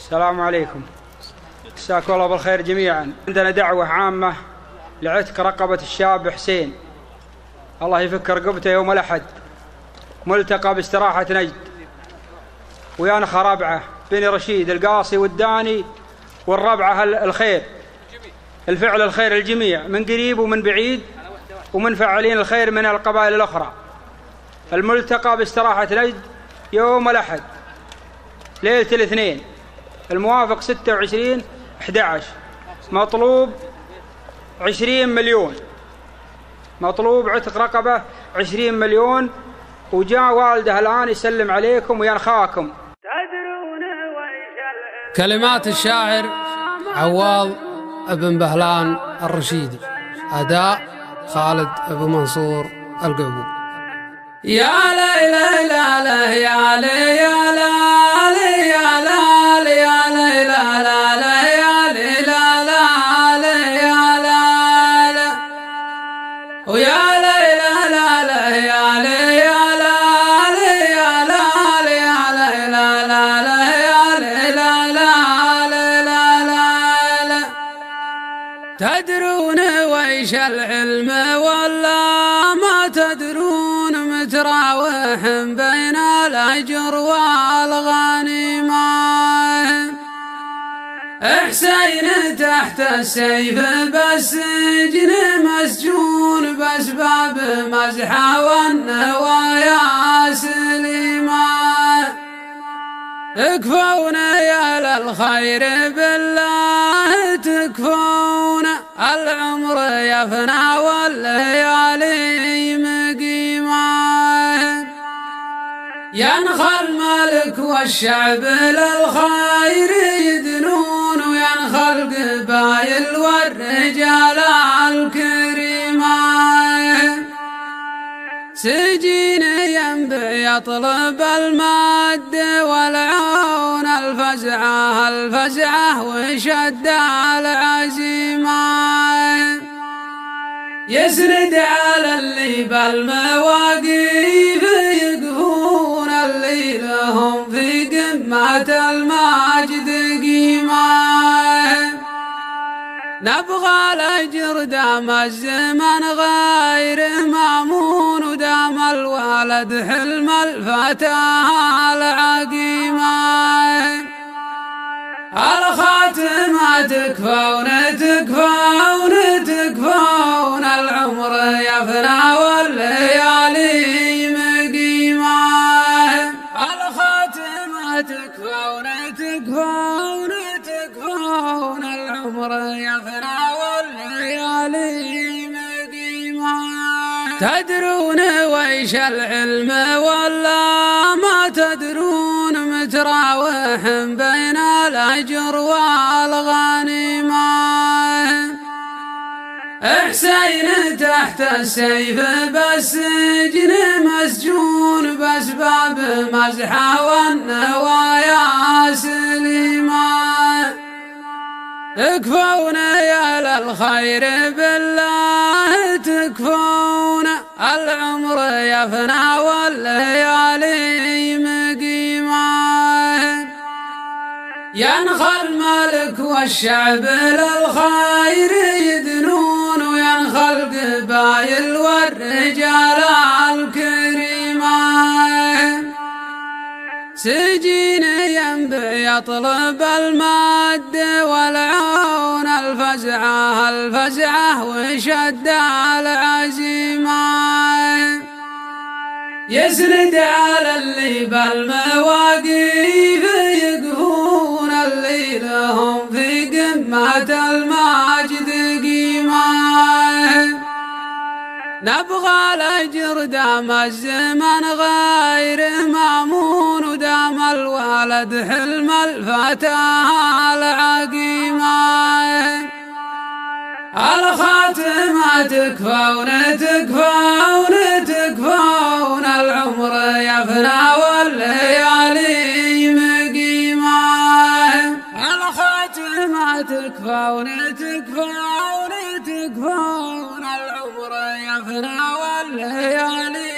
السلام عليكم، مساكم الله بالخير جميعا. عندنا دعوة عامة لعتق رقبة الشاب حسين، الله يفك رقبته يوم الأحد، ملتقى باستراحة نجد، ويانخ رابعة بني رشيد القاصي والداني، والربعة الخير الفعل الخير الجميع من قريب ومن بعيد ومن فاعلين الخير من القبائل الأخرى. الملتقى باستراحة نجد يوم الأحد ليلة الاثنين الموافق 26/11. مطلوب 20 مليون، مطلوب عتق رقبة 20 مليون. وجاء والده الآن يسلم عليكم وينخاكم. كلمات الشاعر عواض بن بهلان الرشيدي، أداء خالد أبو منصور القعقوع. يا ليلى لا لا يا ليلى يا لا يا لا يا ليلى لا لا يا ليلى لا يا لا ويا ليلى لا لا يا ليلى يا لا يا ليلى لا يا ليلى لا تدرون ويش العلم ولا ما تدرون متراوح بين الأجر والغنيمة. حسين تحت السيف بالسجن مسجون بأسباب مزحة والنوايا سليمة. تكفون يا للخير بالله تكفون، العمر يفنى والليالي مقيمة. ينخى الملك والشعب للخير يدنون، وينخى القبائل والرجال الكريمة. سجين ينبع يطلب المد والعون، الفزعة وشد العزيمة. يسرد على اللي بالمواقف يقفون، اللي لهم في قمة المجد قيمة. نبغى الأجر دام الزمن غير مامون، ودام الولد حلم الفتاة العقيمة. الخاتمة تكفون تكفون، العمر يفنى والليالي مقيمة. الخاتمة تكفون تكفون، العمر يفنى والليالي مقيمة. تدرون ويش العلم ولا ما تدرون متراوح بين الأجر والغنيمة. حسين تحت السيف بالسجن مسجون بأسباب مزحة والنوايا سليمة. تكفون يا للخير بالله تكفون، العمر يفنى والليالي مقيمة. ينخى الملك والشعب للخير يدنون، وينخى القبائل والرجال الكريمة. سجين ينبع يطلب المد والعون، الفزعة وشد العزيمة. يسرد على اللي بالمواقف يقفون، اللي لهم في قمة المجد قيمة. نبغى الأجر دام الزمن غير مامون، ودام الولد حلم الفتاة العقيمة. الخاتمة تكفون تكفون، العمر يفنى والليالي مقيمة. الخاتمة تكفون تكفون، العمر يفنى والليالي